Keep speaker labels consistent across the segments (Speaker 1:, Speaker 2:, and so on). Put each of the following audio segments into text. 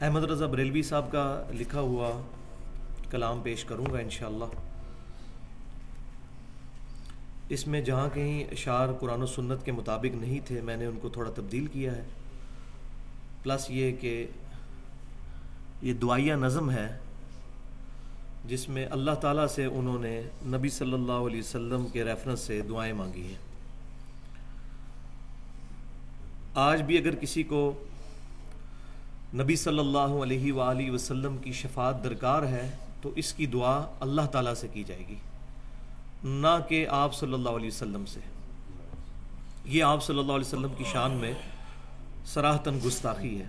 Speaker 1: احمد رضا بریلوی صاحب کا لکھا ہوا کلام پیش کروں گا انشاءاللہ۔ اس میں جہاں کہیں اشعار قرآن و سنت کے مطابق نہیں تھے میں نے ان کو تھوڑا تبدیل کیا ہے، پلس یہ کہ یہ دعائیہ نظم ہے جس میں اللہ تعالیٰ سے انہوں نے نبی صلی اللہ علیہ وسلم کے ریفرنس سے دعائیں مانگی ہیں۔ آج بھی اگر کسی کو نبی صلی اللہ علیہ وآلہ وسلم کی شفاعت درکار ہے تو اس کی دعا اللہ تعالیٰ سے کی جائے گی، نہ کہ آپ صلی اللہ علیہ وسلم سے۔ یہ آپ صلی اللہ علیہ وسلم کی شان میں صراحتاً گستاخی ہے،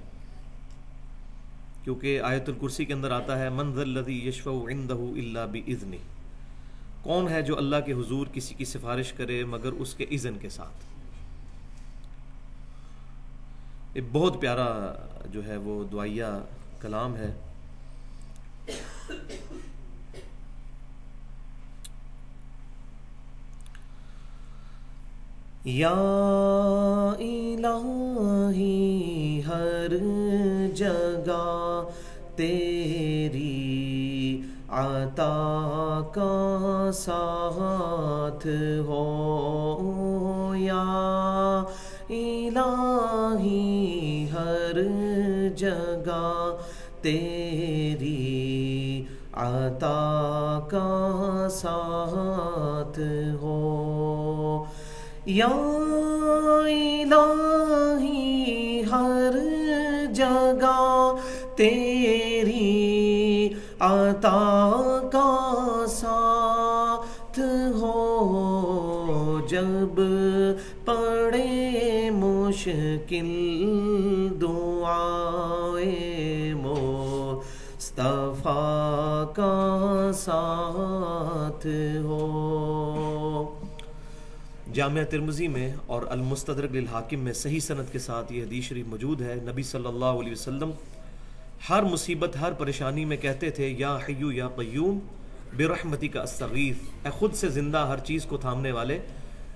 Speaker 1: کیونکہ آیت الکرسی کے اندر آتا ہے من ذا الذی یشفع عندہ الا باذنہ، کون ہے جو اللہ کے حضور کسی کی سفارش کرے مگر اس کے اذن کے ساتھ۔ ایک بہت پیارا جو ہے وہ دعائیہ کلام ہے۔ یا الہی ہر جگہ تیری عطا کا ساتھ ہو، یا الہی ہر جگہ تیری عطا کا ساتھ ہو، یا الہی ہر جگہ تیری عطا کا ساتھ ہو، جب پڑے مشکل دعائے مصطفیٰ کا ساتھ ہو۔ جامعہ ترمذی میں اور المستدرک للحاکم میں صحیح سند کے ساتھ یہ حدیث شریف موجود ہے۔ نبی صلی اللہ علیہ وسلم ہر مصیبت ہر پریشانی میں کہتے تھے یا حیو یا قیوم برحمتک استغیث، اے خود سے زندہ ہر چیز کو تھامنے والے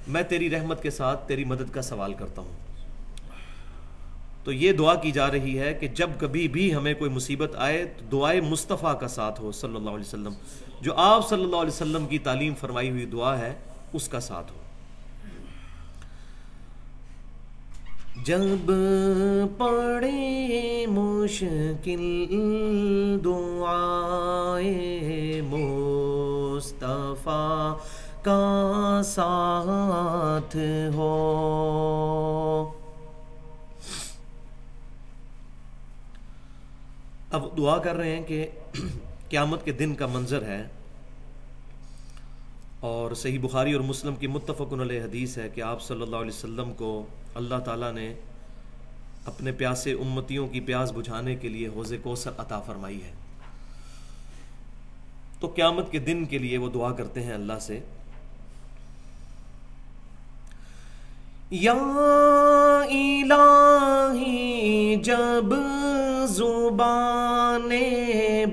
Speaker 1: میں تیری رحمت کے ساتھ تیری مدد کا سوال کرتا ہوں۔ تو یہ دعا کی جا رہی ہے کہ جب کبھی بھی ہمیں کوئی مصیبت آئے تو دعائے مصطفیٰ کا ساتھ ہو صلی اللہ علیہ وسلم، جو آپ صلی اللہ علیہ وسلم کی تعلیم فرمائی ہوئی دعا ہے اس کا ساتھ ہو۔ جب پڑے مشکل دعائے مصطفیٰ کا ساتھ ہو۔ اب دعا کر رہے ہیں کہ قیامت کے دن کا منظر ہے، اور صحیح بخاری اور مسلم کی متفق علیہ حدیث ہے کہ آپ صلی اللہ علیہ وسلم کو اللہ تعالیٰ نے اپنے پیاسے امتیوں کی پیاس بجھانے کے لیے حوض کوثر عطا فرمائی ہے۔ تو قیامت کے دن کے لیے وہ دعا کرتے ہیں اللہ سے، یا الہی جب زبان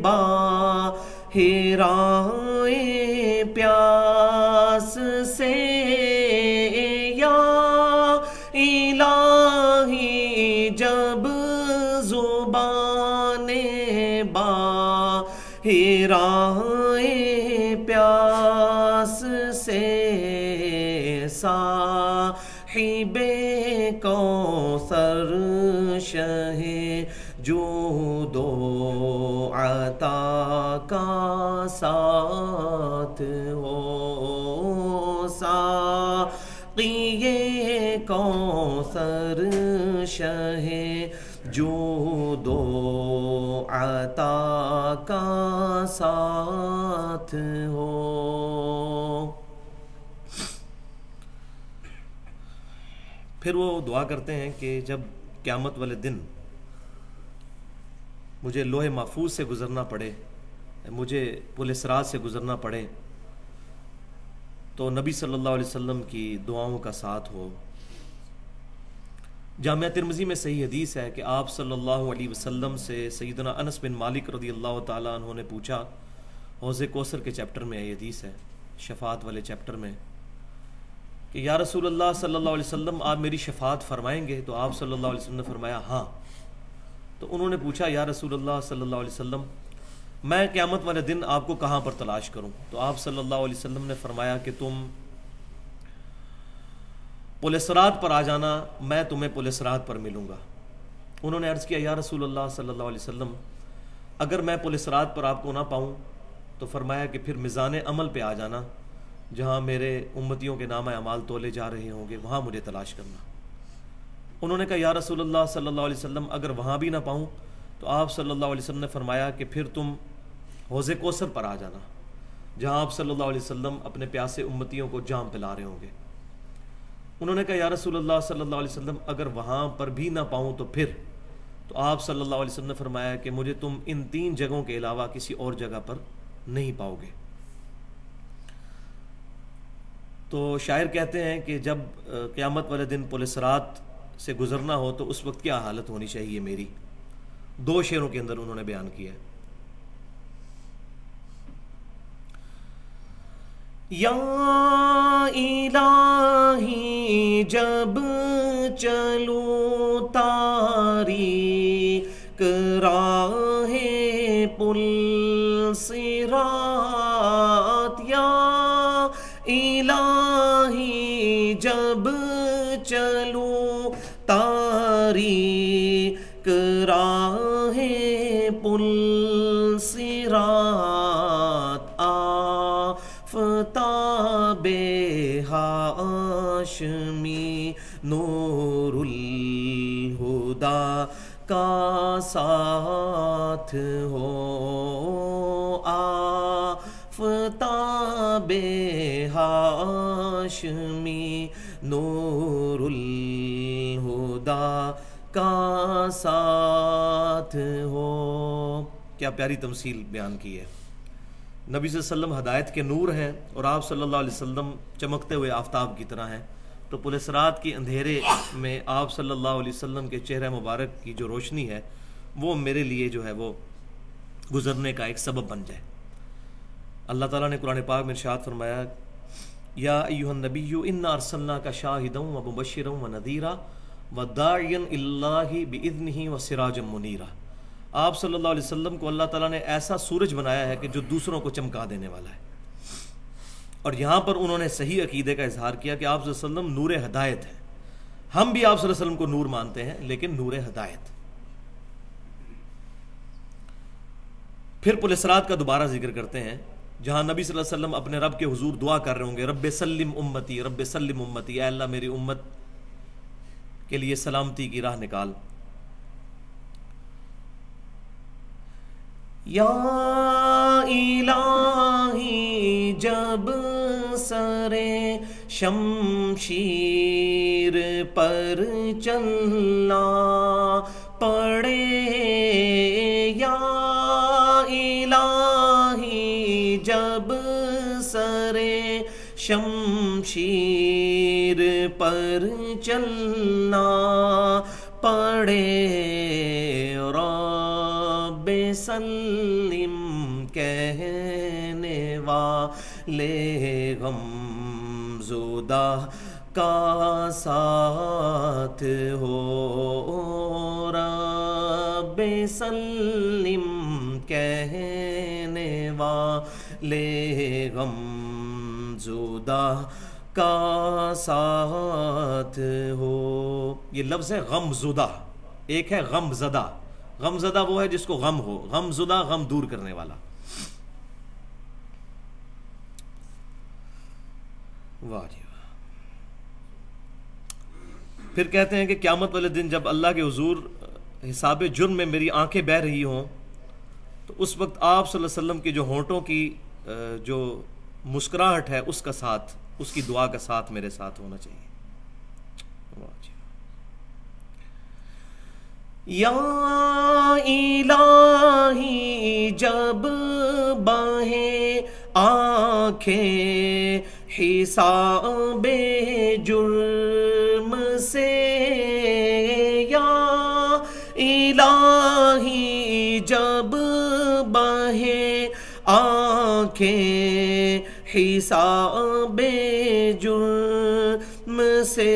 Speaker 1: باہر آئے پیاس سے، یا الہی جب زبان باہر آئے پیاس سے، صاحب کوثر شہ جود و عطا کا ساتھ ہو، ساقی کوثر شہ جود و عطا کا ساتھ ہو۔ پھر وہ دعا کرتے ہیں کہ جب قیامت والے دن مجھے لوح محفوظ سے گزرنا پڑے، مجھے پل صراط سے گزرنا پڑے، تو نبی صلی اللہ علیہ وسلم کی دعاؤں کا ساتھ ہو۔ جامعہ ترمذی میں صحیح حدیث ہے کہ آپ صلی اللہ علیہ وسلم سے سیدنا انس بن مالک رضی اللہ تعالیٰ عنہ نے پوچھا، حوض کوثر کے چیپٹر میں یہ حدیث ہے، شفاعت والے چیپٹر میں، کہ یا رسول اللہ صلی اللہ علیہ وسلم آپ میری شفاعت فرمائیں گے؟ تو آپ صلی اللہ علیہ وسلم نے فرمایا ہاں۔ تو انہوں نے پوچھا یا رسول اللہ صلی اللہ علیہ وسلم میں قیامت والے دن آپ کو کہاں پر تلاش کروں؟ تو آپ صلی اللہ علیہ وسلم نے فرمایا کہ تم پل صراط پر آ جانا، میں تمہیں پل صراط پر ملوں گا۔ انہوں نے عرض کیا یا رسول اللہ صلی اللہ علیہ وسلم اگر میں پل صراط پر آپ کو نہ پاؤں تو فرمایا کہ پھر میزان عمل پہ آ جانا، جہاں میرے امتیوں کے نامہ اعمال تولے جا رہے ہوں گے، وہاں مجھے تلاش کرنا۔ انہوں نے کہا یا رسول اللہ صلی اللہ علیہ وسلم اگر وہاں بھی نہ پاؤں تو آپ صلی اللہ علیہ وسلم نے فرمایا کہ پھر تم حوض کوثر پر آ جانا، جہاں آپ صلی اللہ علیہ وسلم اپنے پیاسے امتیوں کو جام پلا رہے ہوں گے۔ انہوں نے کہا یا رسول اللہ صلی اللہ علیہ وسلم اگر وہاں پر بھی نہ پاؤں تو پھر؟ تو آپ صلی اللہ علیہ وسلم نے فرمایا کہ مجھے تم ان 3 جگہوں کے علاوہ کسی اور جگہ پر نہیں پاؤ گے۔ تو شاعر کہتے ہیں کہ جب قیامت والے دن پل صراط سے گزرنا ہو تو اس وقت کیا حالت ہونی چاہیے میری، 2 شعروں کے اندر انہوں نے بیان کیا ہے۔ یا الہی جب چلوں تاریک راہ پل صراط، یا الہی جب چلوں تاریک راہ پل صراط، آفتاب ہاشمی نور الہدا کا ساتھ ہو، آفتاب ہاشمی نور الہدا کا ساتھ ہو۔ کیا پیاری تمثیل بیان کی ہے۔ نبی صلی اللہ علیہ وسلم ہدایت کے نور ہیں اور آپ صلی اللہ علیہ وسلم چمکتے ہوئے آفتاب کی طرح ہیں، تو پل صراط کی اندھیرے میں آپ صلی اللہ علیہ وسلم کے چہرہ مبارک کی جو روشنی ہے وہ میرے لیے جو ہے وہ گزرنے کا ایک سبب بن جائے۔ اللہ تعالیٰ نے قرآن پاک میں ارشاد فرمایا یا ایھا النبی انا ارسلناک شاہدا ومبشرا ونذیرا وداعیا الی اللہ باذنہ وسراجا منیرا۔ آپ صلی اللہ علیہ وسلم کو اللہ تعالیٰ نے ایسا سورج بنایا ہے کہ جو دوسروں کو چمکا دینے والا ہے، اور یہاں پر انہوں نے صحیح عقیدے کا اظہار کیا کہ آپ صلی اللہ علیہ وسلم نور ہدایت ہے۔ ہم بھی آپ صلی اللہ علیہ وسلم کو نور مانتے ہیں لیکن نور ہدایت۔ پھر پل صراط کا دوبارہ ذکر کرتے ہیں، جہاں نبی صلی اللہ علیہ وسلم اپنے رب کے حضور دعا کر رہے ہوں گے رب سلم امتی، رب سلم امتی، اے اللہ میری امت کے لیے سلامتی کی راہ نکال۔ یا الہی جب سرے شمشیر پر چلنا پڑے، یا الہی جب سرے شمشیر پر چلنا پڑے، رب سلم کہنے والے غم زدہ کا ساتھ ہو، رب سلم کہنے والے غم زدہ کا ساتھ ہو۔ یہ لفظ ہے غم زدہ، ایک ہے غم زدہ۔ غم زدہ وہ ہے جس کو غم ہو، غم زدہ غم دور کرنے والا۔ واہ جی واہ۔ پھر کہتے ہیں کہ قیامت والے دن جب اللہ کے حضور حساب جرم میں میری آنکھیں بہہ رہی ہوں تو اس وقت آپ صلی اللہ علیہ وسلم کی جو ہونٹوں کی جو مسکراہٹ ہے اس کا ساتھ، اس کی دعا کا ساتھ میرے ساتھ ہونا چاہیے۔ یا الہی جب بہیں آنکھیں حساب جرم سے، یا الہی جب بہیں آنکھیں حساب جرم سے،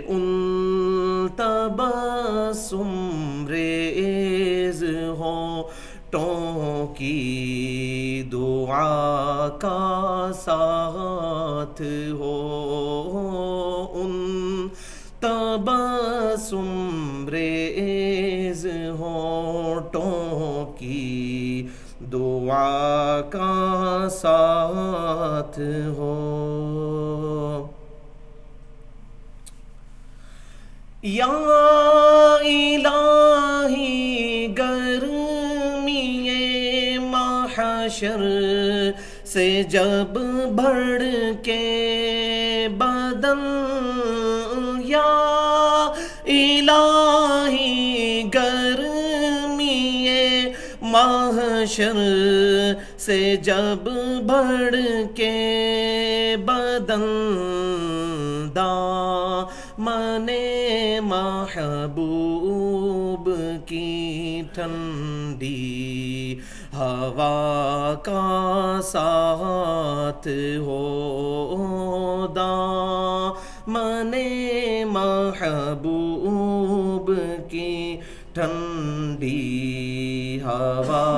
Speaker 1: ان تبسم ریز ہونٹوں کی دعا کا ساتھ ہو، ان تبسم ریز ہونٹوں کی دعا کا ساتھ ہو۔ یا الہی گرمی محشر سے جب بڑھ کے بدن، یا الہی گرمی محشر سے جب بڑھ کے بدن، دامن محبوب کی ٹھنڈی ہوا کا ساتھ ہو، دامن محبوب کی ٹھنڈی ہوا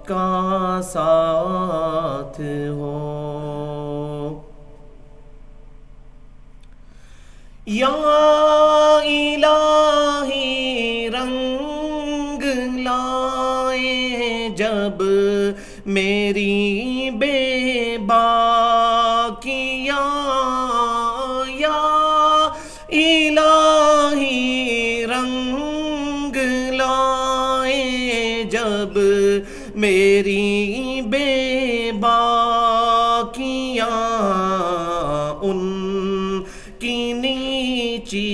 Speaker 1: کا ساتھ ہو۔ یا الہی رنگ لائے جب میری بے باکیاں، یا الہی رنگ لائے جب میری بے باکیاں، ان کی نیچی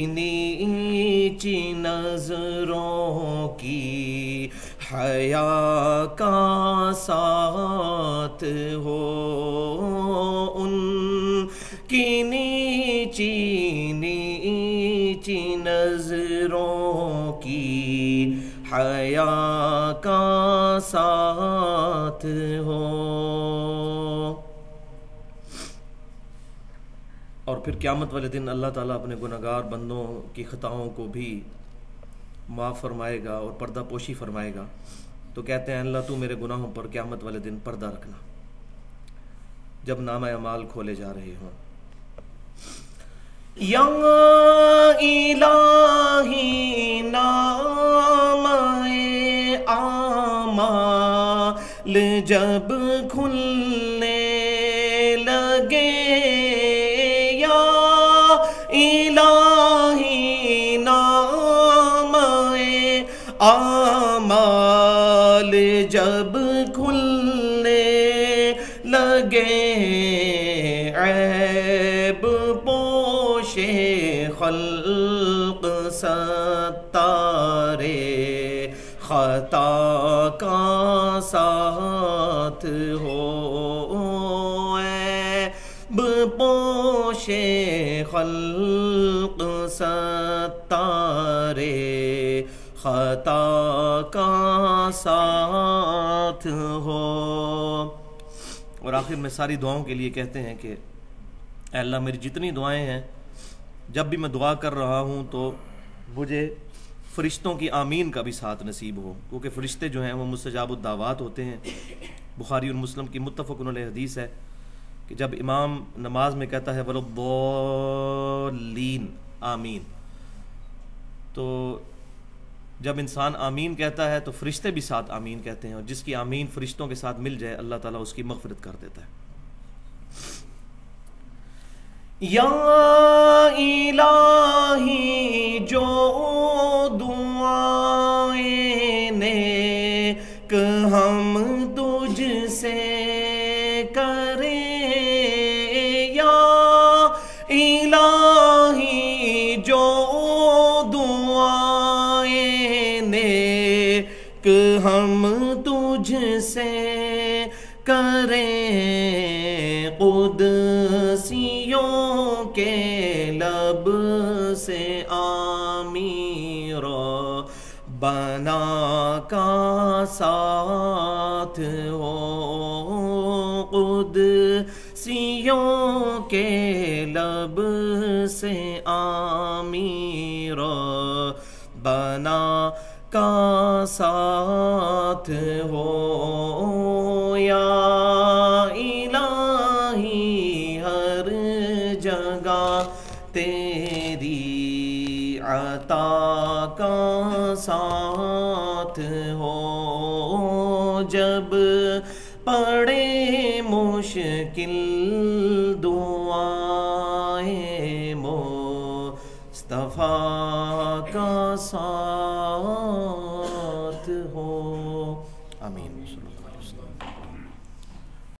Speaker 1: نیچی نظروں کی حیا کا ساتھ ہو، ان کی نیچی نیچی نظروں کی حیا کا ساتھ ہو۔ اور پھر قیامت والے دن اللہ تعالیٰ اپنے گنہگار بندوں کی خطاؤں کو بھی معاف فرمائے گا اور پردہ پوشی فرمائے گا، تو کہتے ہیں اللہ تو میرے گناہوں پر قیامت والے دن پردہ رکھنا جب نامہ اعمال کھولے جا رہے ہوں۔ یا الہی نامہ اعمال جب کھلنے لگے، الہی نامہ اعمال جب کھلنے لگے، عیب پوش خلق ستارے خطا کا ساتھ ہو، عیب پوش خلق ستارے خطا کا ساتھ ہو۔ اور آخر میں ساری دعاؤں کے لیے کہتے ہیں کہ اے اللہ میری جتنی دعائیں ہیں، جب بھی میں دعا کر رہا ہوں تو مجھے فرشتوں کی آمین کا بھی ساتھ نصیب ہو، کیونکہ فرشتے جو ہیں وہ مستجاب الدعوات ہوتے ہیں۔ بخاری اور مسلم کی متفق علیہ حدیث ہے کہ جب امام نماز میں کہتا ہے وَلَضَّالِّينَ آمین، تو جب انسان آمین کہتا ہے تو فرشتے بھی ساتھ آمین کہتے ہیں، اور جس کی آمین فرشتوں کے ساتھ مل جائے اللہ تعالیٰ اس کی مغفرت کر دیتا ہے۔ یا الہی جو دعائیں نیک ہم تجھ سے کریں، یا الہی جو دعائیں نیک ہم تجھ سے کریں، قدسیوں کے لب سے آمین بنا کا ساتھ ہو، قدسیوں کے لب سے آمین بنا کا ساتھ ہو یا الہی ہر جگہ تیری عطا کا ساتھ ہو جب پڑے مشکل دعائیں مصطفیٰ کا ساتھ